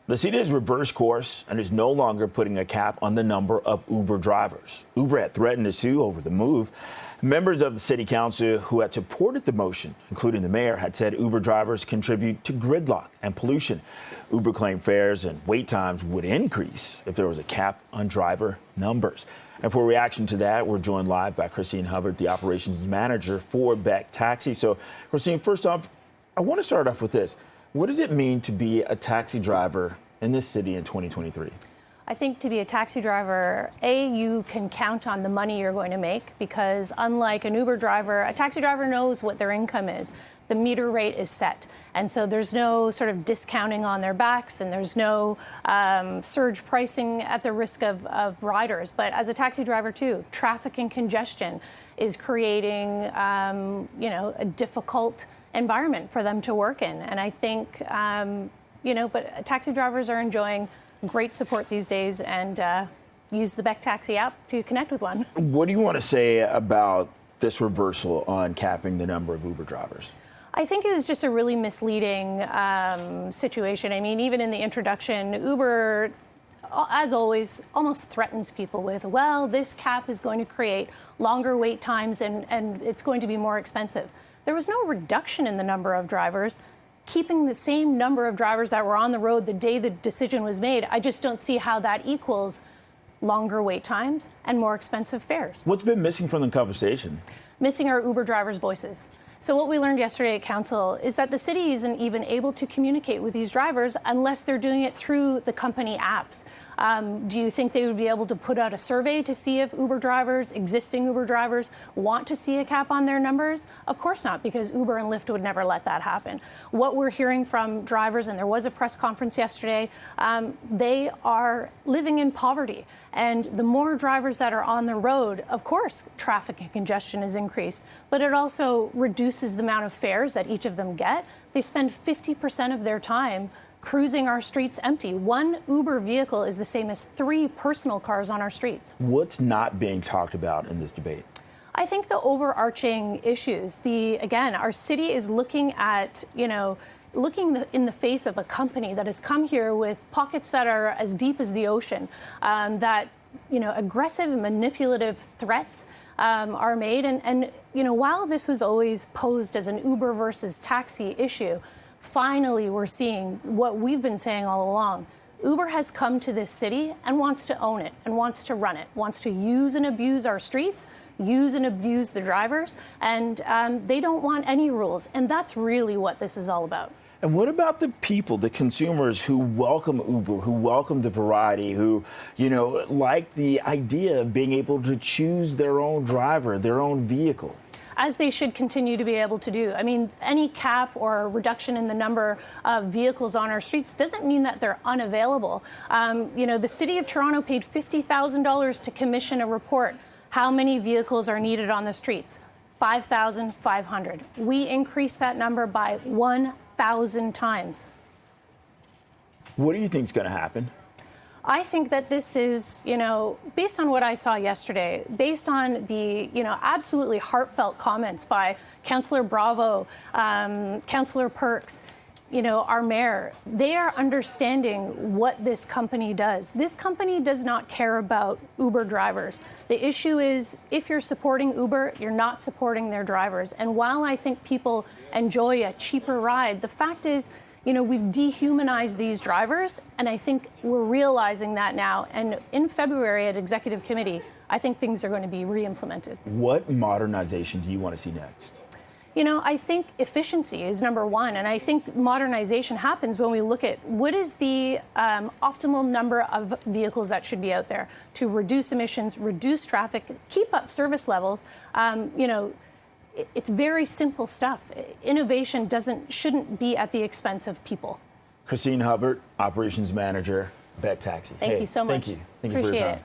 The city has reversed course and is no longer putting a cap on the number of Uber drivers. Uber had threatened to sue over the move. Members of the city council who had supported the motion, including the mayor, had said Uber drivers contribute to gridlock and pollution. Uber claimed fares and wait times would increase if there was a cap on driver numbers. And for a reaction to that, we're joined live by Christine Hubbard, the operations manager for Beck Taxi. So, Christine, first off, I want to start off with this. What does it mean to be a taxi driver in this city in 2023? I think to be a taxi driver, you can count on the money you're going to make because unlike an Uber driver, a taxi driver knows what their income is. The meter rate is set. And so there's no sort of discounting on their backs and there's no surge pricing at the risk of riders. But as a taxi driver, too, traffic and congestion is creating, a difficult environment for them to work in. And I think, but taxi drivers are enjoying great support these days and use the Beck Taxi app to connect with one. What do you want to say about this reversal on capping the number of Uber drivers? I think it was just a really misleading situation. I mean, even in the introduction, Uber, as always, almost threatens people with, well, this cap is going to create longer wait times and it's going to be more expensive. There was no reduction in the number of drivers. Keeping the same number of drivers that were on the road the day the decision was made, I just don't see how that equals longer wait times and more expensive fares. What's been missing from the conversation? Missing our Uber drivers' voices. So what we learned yesterday at council is that the city isn't even able to communicate with these drivers unless they're doing it through the company apps. Do you think they would be able to put out a survey to see if Uber drivers, existing Uber drivers, want to see a cap on their numbers? Of course not, because Uber and Lyft would never let that happen. What we're hearing from drivers, and there was a press conference yesterday, they are living in poverty. And the more drivers that are on the road, of course, traffic and congestion is increased, but it also reduces the amount of fares that each of them get. They spend 50% of their time cruising our streets empty. One Uber vehicle is the same as 3 personal cars on our streets. What's not being talked about in this debate? I think the overarching issues, our city is looking at, looking in the face of a company that has come here with pockets that are as deep as the ocean, that, aggressive and manipulative threats are made. And while this was always posed as an Uber versus taxi issue, finally we're seeing what we've been saying all along. Uber has come to this city and wants to own it and wants to run it, wants to use and abuse our streets, use and abuse the drivers, and they don't want any rules. And that's really what this is all about. And what about the people, the consumers who welcome Uber, who welcome the variety, who, like the idea of being able to choose their own driver, their own vehicle? As they should continue to be able to do. I mean, any cap or reduction in the number of vehicles on our streets doesn't mean that they're unavailable. The city of Toronto paid $50,000 to commission a report. How many vehicles are needed on the streets? 5,500. We increased that number by 1,000 times. What do you think is going to happen? I think that this is, based on what I saw yesterday, based on the, absolutely heartfelt comments by Councillor Bravo, Councillor Perks, our mayor, they are understanding what this company does. This company does not care about Uber drivers. The issue is if you're supporting Uber, you're not supporting their drivers. And while I think people enjoy a cheaper ride, the fact is, we've dehumanized these drivers, and I think we're realizing that now. And in February at Executive Committee, I think things are going to be re-implemented. What modernization do you want to see next? I think efficiency is number one, and I think modernization happens when we look at what is the optimal number of vehicles that should be out there to reduce emissions, reduce traffic, keep up service levels. It's very simple stuff. Innovation shouldn't be at the expense of people. Christine Hubbard, Operations Manager, Beck Taxi. Thank you so much. Thank you. Thank you for your time. Appreciate it.